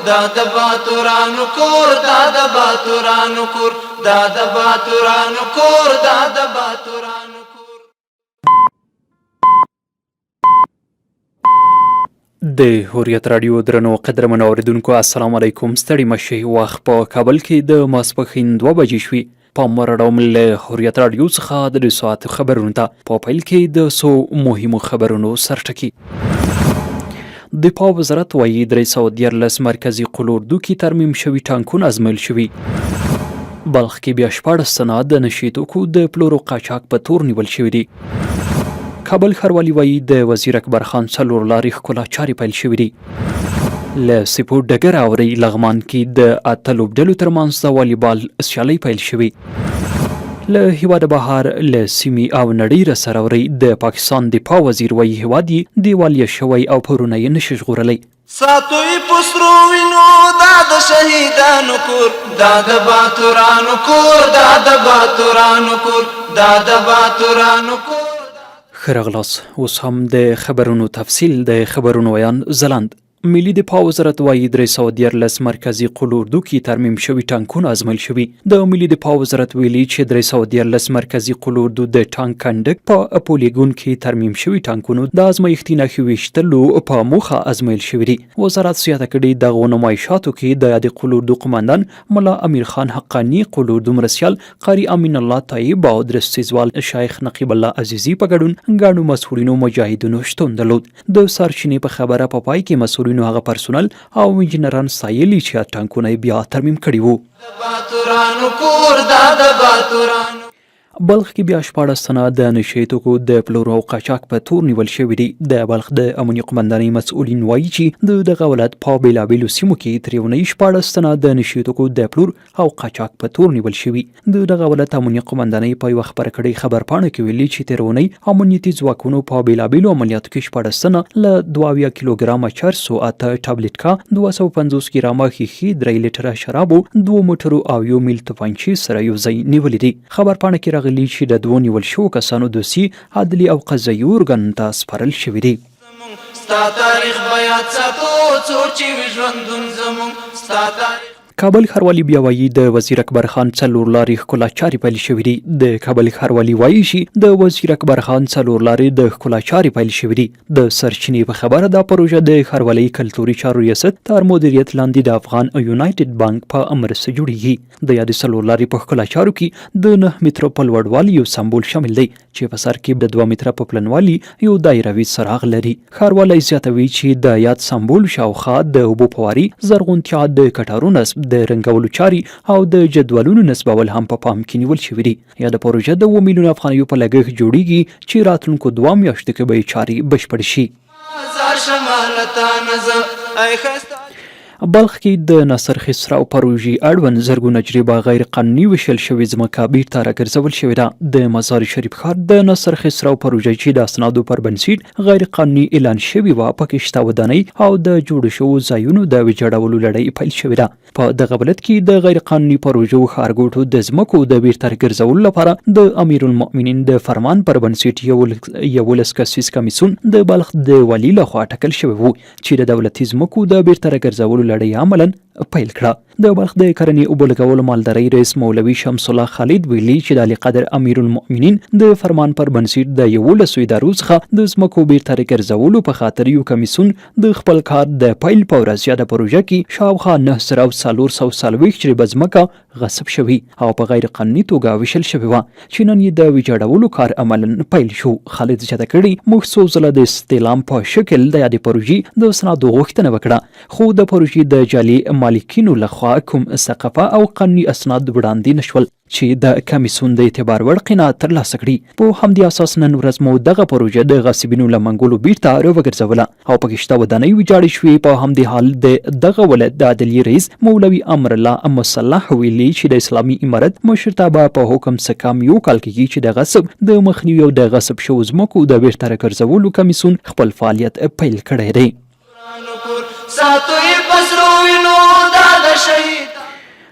دا د باتورانو کور دا د باتورانو کور دا د باتورانو کور دا د باتورانو کور. د حریت رادیو درنو قدرمنو اوریدونکو السلام علیکم. ستړي مشئ. وخت په کابل کې د ماسپښین 2 بجې شوي. په مرډوم له حریت رادیو څخه د ساعت خبرونو ته په پیل کې د څو مهمو خبرونو سرټکي. دفاع وزارت وایي 314 مرکزي قلوردو کې ترمیم شوي ټانکونه ازمایل شوي. بلخ کې بیا 14 تنه د نشي توکو د پلورو قاچاق په تور نیول شوي دي. کابل ښاروالي وایي د وزیر اکبر خان څلور لارې ښکلا چارې پیل شوي دي. له سپورټ ډګر اوري لغمان کې د 8 لوبډلو ترمنځ د والیبال سیالۍ پیل شوي. له هیواده بهر له سیمې او نړۍ راسره اوري د پاکستان دفاع وزیر وایي هیواد یې دیوالیه شوی او پرونه یې نشي ژغورلی. ساتوی پسرو وینو دا د شهیدانو کور دا د باتورانو کور دا د باتورانو کور دا د باتورانو کور. خرغلاس اوس هم د خبرونو تفصیل. د خبرونو ویان زلند. ملي دفاع وزارت وایي 314 مرکزي قلوردو کې ترمیم شوي ټانکونه ازمایل شوي. د ملي دفاع وزارت ویلي چې 314 مرکزي قلوردو د ټانک کنډک په پولیګون کې ترمیم شوي ټانکونو د ازمایښتي نښې ویشتلو په موخه ازمایل شوي دي. وزارت زیاته کړې دغو نمایشاتو کې د یادې قلوردو قماندان ملا امیر خان حقانی، قلوردو مرسیال قاری امین الله طیب او درستیزوال شیخ نقیب الله عزیزي په ګډون ګڼو مسؤلینو مجاهدینو شتون درلود. د سرچینې په خبره په پای کې مسؤلینو هغه پرسونل او انجنیران سایلي چې ټانکونه بیا ترمیم کړي وو. بلخ کې بیا 14 تنه د نشي توکو د پلورو او قاچاق په تور نیول شوي دي. د بلخ د امنیه قمندانۍ مسؤلین وایي چې دغه ولایت په بېلابېلو سیمو کې تر یونۍ 14 تنه د نشي توکو د پلور او قاچاق په تور نیول شوي. دغه ولایت امنیه قمندانۍ په یوه خبره کړې خبرپاڼه کې ویلي چې تر یونۍ امنیتي ځواکونو په بېلابېلو عملیاتو کې 14 تنه له 22 کیلوګرامه چرس او 8 ټابلیټکا 250 ګرامه ښیښې 3 لیټره شرابو 2 موټرو او 1 میل توپنچې سره یو ځای نیولې دي. خبرپاڼه کې راغلي چې د دوو نیول شوو کسانو دوسي عدلي او قضایي ارګان ته سپارل شوي دي. ستا تاریخ بیاد ساتو څوک چې وي ژوندون زموږ ستا تاریخ. کابل ښاروالي بیا وایي د وزیر اکبر خان څلور لارې ښکلا چارې پیل شوي دي. د کابل ښاروالي وایي چې د وزیر اکبر خان څلور لارې د ښکلا چارې پیل شوي دي. د سرچینې په خبره دا پروژه د ښاروالۍ کلتوري چارو ریاست تر مدیریت لاندې د افغان یونایټډ بانک په مرسته جوړیږي. د یادې څلور لارې په ښکلا چارو کې د 9 متره په لوړوالي یو سمبول شامل دی چې په سر کې د 2 متره په پلنوالي یو دایروي څراغ لري. ښاروالۍ زیاتوي چې د یاد سمبول شاوخوا د اوبو فوارې، زرغونتیا، د کټارو نصب، د رنګولو چاري او د جدولونو نصبول هم په پام کې نیول شوي دي. یا د پروژه د 2 میلیون افغانیو په لګښت جوړیږي چې راتلونکو 2 میاشتو کې به چاري بشپړ شي. بلخ کې د ناصر خسرو پروژې اړوند زرګونه جریبه غیر قانوني ویشل شوې ځمکه بیرته راګرځول شوې ده. د مزار شریف ښار د ناصر خسرو پروژې چې د اسنادو پر بنسټ غیر قانوني اعلان شوې وه پکې شته ودانۍ او د جوړو شوو ځایونو د ویجاړولو لړۍ پیل شوې ده. په دغه ولایت کې د غیر قانوني پروژو ښارګوټو د ځمکو د بیرته راګرځولو لپاره د امیر المؤمنین د فرمان پر بنسټ 11 کسیز کمیسیون د بلخ د والي لخوا ټاکل شوی وو چې د دولتي ځمکو د بیرته راګرځولو لړۍ عملاً پیل کړه. د بلخ د کرنې اوبو لګولو مالدارۍ رئیس مولوي شمس الله خالد ویلي چې د علی قدر امیر المؤمنین د فرمان پر بنسټ د 11 ادارو څخه د ځمکو بیرته راګرځولو په خاطر یو کمیسیون د خپل کار د پیل په ورځ یا د پروژه کې شاوخوا 940 جریبه ځمکه غصب شوي او په غیر قانوني توګه ویشل شوې وه چې نن یې د ویجاړولو کار عملاً پیل شو. خالد زیاته کړي موږ څو ځله د استعلام په شکل د یادې پروژې د اسنادو غوښتنه وکړه خو د پروژې د جعلي مالکینو لخوا کوم ثقافه او قانوني اسناد وړاندې نشول چې د کمیسیون د اعتبار وړ قناعت ترلاسه کړي. په همدې اساس نن ورځ مو دغه پروژه د غاصبینو له منګولو بیرته راوګرځوله او پکې شته ودانۍ ویجاړې شوې. په همدې حال د دغه ولایت د عدلیې رئیس مولوي امر الله مصلح ویلي چې د اسلامي امارت مشرتابه په حکم څخه کم یو کال کېږي چې د غصب د مخنیوي او د غصب شوو ځمکو د بیرته راګرځولو کمیسیون خپل فعالیت پیل کړی دی.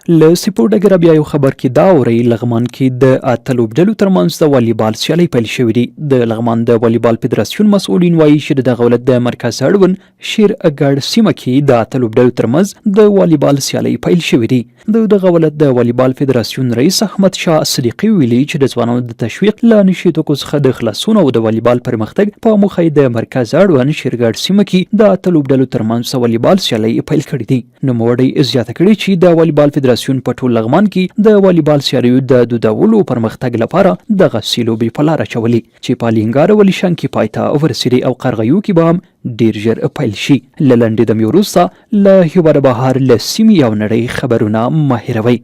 له سپور ډګره بیا یو خبر کې دا اوري لغمان کې د 8 لوبډلو ترمنځ د والیبال سیالۍ پیل شوې دي. د لغمان د والیبال فدراسیون مسؤلین وایي چې د دولت د مرکز اړوند شیرګړ سیمه کې د 8 لوبډلو ترمنځ د والیبال سیالۍ پیل شوې دي. د دولت د والیبال فدراسیون رئیس احمد شاه صدیقی ویلي چې د ځوانانو د تشویق له نشي توکو څخه د خلاصون او د والیبال پرمختګ په موخه د مرکز اړوند شیرګړ سیمه کې د 8 لوبډلو ترمنځ والیبال سیالۍ پیل کړې دي. نوموړی زیاته کړې چې د والیبال فدراسیون په ټول لغمان کې د والیبال سیالیو د دودولو پرمختګ لپاره دغه سیلوبې په لاره اچولي چې په الینګار ولیشان کې پای ته ورسېدي او قرغیو کې به هم ډیر ژر پیل شي. له لنډې دمې وروسته له هیواد بهر له سیمې او نړۍ خبرونه مه هېروئ.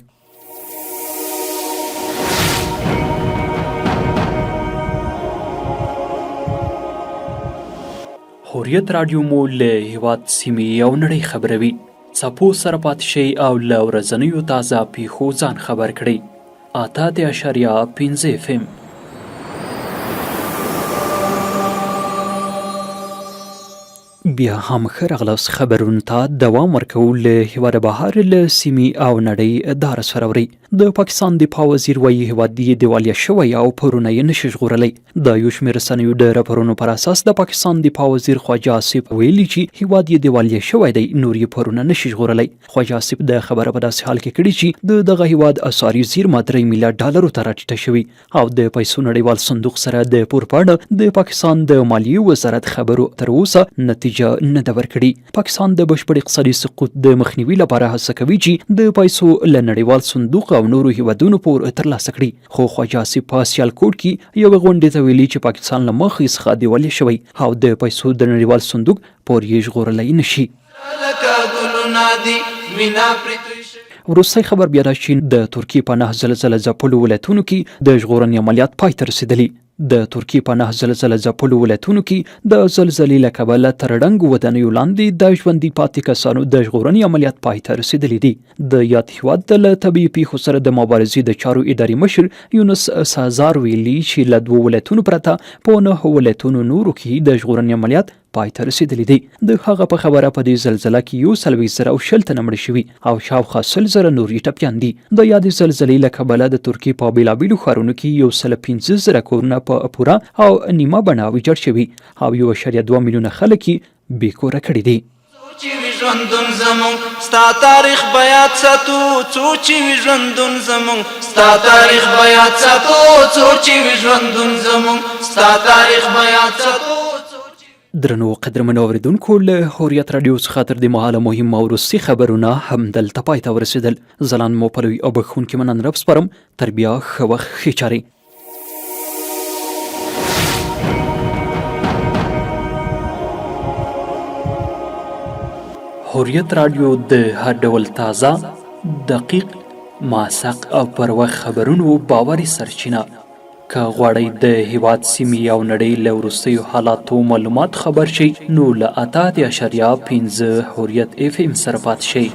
حریت رادیو مو له هیواد سیمې او نړۍ خبروي. څپو سره پاتې شئ او له ورځنیو تازه پیښو ځان خبر کړئ. 8.5 FM. بیا هم ښه راغلاست خبرونو ته دوام ورکوو. له هیواد بهر له سیمې او نړۍ دا راسره اورئ. د پاکستان دفاع وزیر وایي هیواد یې دیوالیه شوی او پورونه یې نشي ژغورلی. د یو شمېر رسنیو د راپورونو پر اساس د پاکستان دفاع وزیر خواجه آصف ویلي چې هیواد یې دیوالیه شوی دی، نور یې پورونه نشي ژغورلی. خواجه آصف د خبره په داسې حال کې کړې چې د دغه هیواد اسعاري زیرمه 3 میلیارډ ډالرو ته راټیټه شوي او د پیسو نړیوال صندوق سره د پور په اړه د پاکستان د مالیې وزارت خبرو تر اوسه نتیجه نه ده ورکړې. پاکستان د بشپړ اقتصادي سقوط د مخنیوي لپاره هڅه کوي چې د پیسو له نړیوال صندوق او نورو هیوادونو پور ترلاسه کړي. خو خواجه آصف په سیالکوټ کې یوې غونډې ته ویلي چې پاکستان له مخې څخه دیوالیه شوی او د پیسو د نړیوال صندوق پور یې ژغورلی نشي. وروستی خبر بیا دا چې د ترکیې په 9 زلزله ځپلو ولایتونو کې د ژغورنې عملیات پای ته رسېدلي. د ترکیې په 9 زلزله ځپلو ولایتونو کې د زلزلې له کبله تر ډنګ ودانیو لاندې د ژوندي پاتې کسانو د ژغورنې عملیات پای ته رسېدلي دي. د یاد هیواد له طبیعي پیښو سره د مبارزې د چارو اداري مشر یونس سازار ویلي چې له 2 ولایتونو پرته په 9 ولایتونو نورو کې د ژغورنې عملیات پای ته رسېدلي دي. د هغه په خبره په دې زلزله کې 40,000 تنه مړه شوي او شاوخوا 100,000 نور یې ټپیان دي. د یادې زلزلې له کبله د ترکیې په بېلابېلو ښارونو کې 115,000 کورونه په پوره او نیمه بڼه ویجاړ شوي او 1.2 میلیونه خلک یې بېکوره کړي دي. ژوندون زمون ستا تاریخ بیات ساتو څو چې وي ژوندون زمون ستا تاریخ بیات ساتو څو چې وي ژوندون زمون ستا تاریخ بیات ساتو. درنو قدرمنو اوریدونکو، له حریت رادیو څخه تر دې مهاله مهم او وروستي خبرونه همدلته پای ته ورسېدل. ځلان مو پلوي او بښونکي مننه رسپارم. تر بیا ښه وخت، ښې چارې. حریت رادیو د هر ډول تازه، دقیق، ماسق او پر وخت خبرونو باوري سرچینه. که غواړئ د هیواد سیمې او نړۍ له وروستیو حالاتو معلومات خبر شئ نو له 8.5 حریت FM سره پاتې شئ.